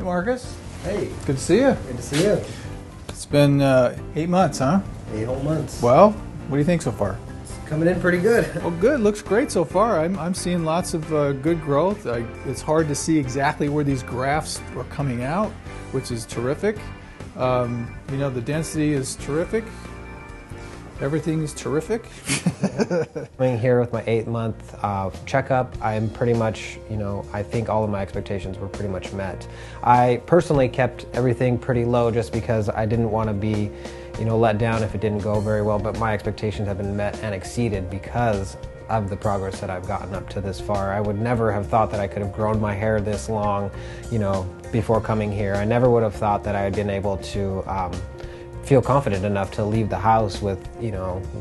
Marcus. Hey. Good to see you. Good to see you. It's been 8 months, huh? 8 whole months. Well, what do you think so far? It's coming in pretty good. Well, good. Looks great so far. I'm seeing lots of good growth. It's hard to see exactly where these grafts are coming out, which is terrific. The density is terrific. Everything is terrific. Coming here with my 8-month checkup, I'm pretty much, I think all of my expectations were pretty much met. I personally kept everything pretty low just because I didn't want to be, let down if it didn't go very well, but my expectations have been met and exceeded because of the progress that I've gotten up to this far. I would never have thought that I could have grown my hair this long, before coming here. I never would have thought that I had been able to feel confident enough to leave the house with,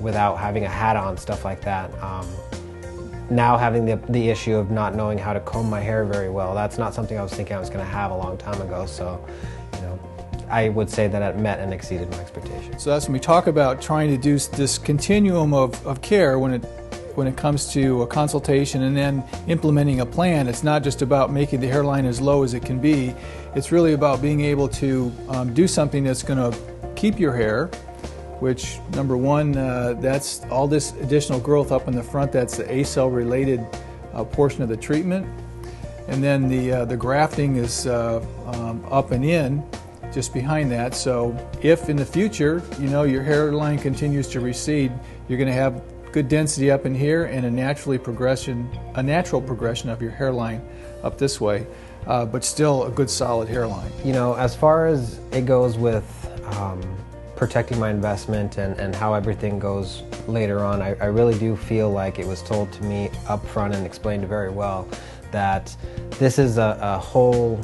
without having a hat on, stuff like that. Now having the issue of not knowing how to comb my hair very well, that's not something I was thinking I was going to have a long time ago. So, I would say that it met and exceeded my expectations. So that's when we talk about trying to do this continuum of care when it comes to a consultation and then implementing a plan. It's not just about making the hairline as low as it can be. It's really about being able to do something that's going to keep your hair, which number one, that's all this additional growth up in the front. That's the ACell related portion of the treatment. And then the grafting is up and in just behind that. So if in the future, your hairline continues to recede, you're going to have good density up in here and a natural progression of your hairline up this way, but still a good solid hairline. As far as it goes with protecting my investment and how everything goes later on, I really do feel like it was told to me up front and explained very well that this is a whole,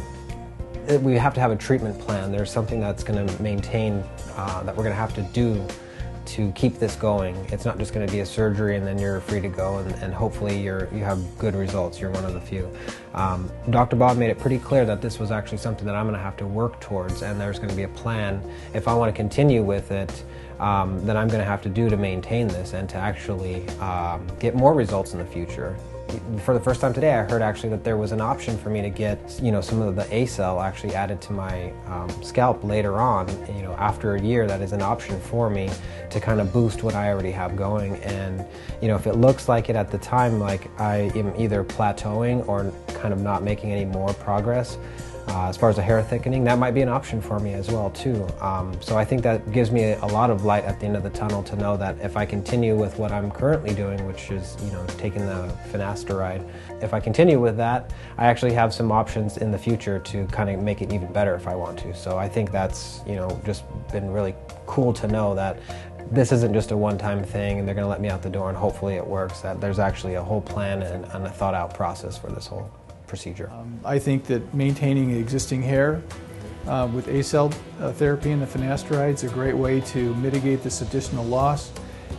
we have to have a treatment plan. There's something that's going to maintain, that we're going to have to do to keep this going. It's not just going to be a surgery and then you're free to go and hopefully you have good results. You're one of the few. Dr. Bob made it pretty clear that this was actually something that I'm going to have to work towards, and there's going to be a plan. If I want to continue with it, then I'm going to have to do to maintain this and to actually get more results in the future. For the first time today, I heard actually that there was an option for me to get, some of the ACell actually added to my scalp later on, after a year. That is an option for me to kind of boost what I already have going. And, if it looks like it at the time, like I am either plateauing or kind of not making any more progress, as far as the hair thickening, that might be an option for me as well too. So I think that gives me a lot of light at the end of the tunnel to know that if I continue with what I'm currently doing, which is taking the finasteride, if I continue with that, I actually have some options in the future to kind of make it even better if I want to. So I think that's just been really cool to know that this isn't just a one-time thing and they're going to let me out the door and hopefully it works, that there's actually a whole plan and a thought-out process for this whole procedure. I think that maintaining existing hair with ACell therapy and the finasteride is a great way to mitigate this additional loss,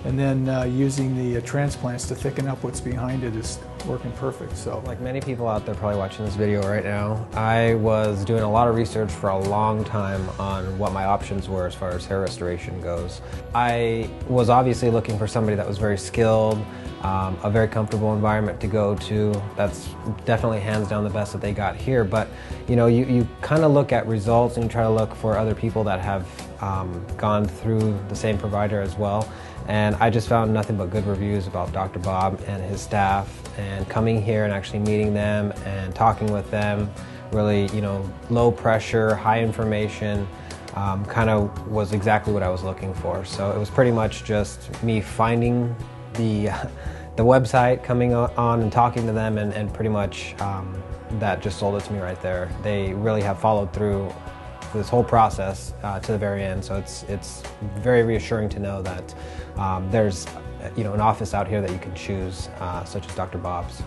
and then using the transplants to thicken up what's behind it is working perfect. So, like many people out there probably watching this video right now, I was doing a lot of research for a long time on what my options were as far as hair restoration goes. I was obviously looking for somebody that was very skilled, a very comfortable environment to go to. That's definitely hands down the best that they got here. But you kind of look at results and you try to look for other people that have gone through the same provider as well. And I just found nothing but good reviews about Dr. Bob and his staff, and coming here and actually meeting them and talking with them, really, low pressure, high information, kind of was exactly what I was looking for. So it was pretty much just me finding the website, coming on and talking to them, and pretty much that just sold it to me right there. They really have followed through this whole process to the very end, so it's very reassuring to know that there's an office out here that you can choose, such as Dr. Bob's.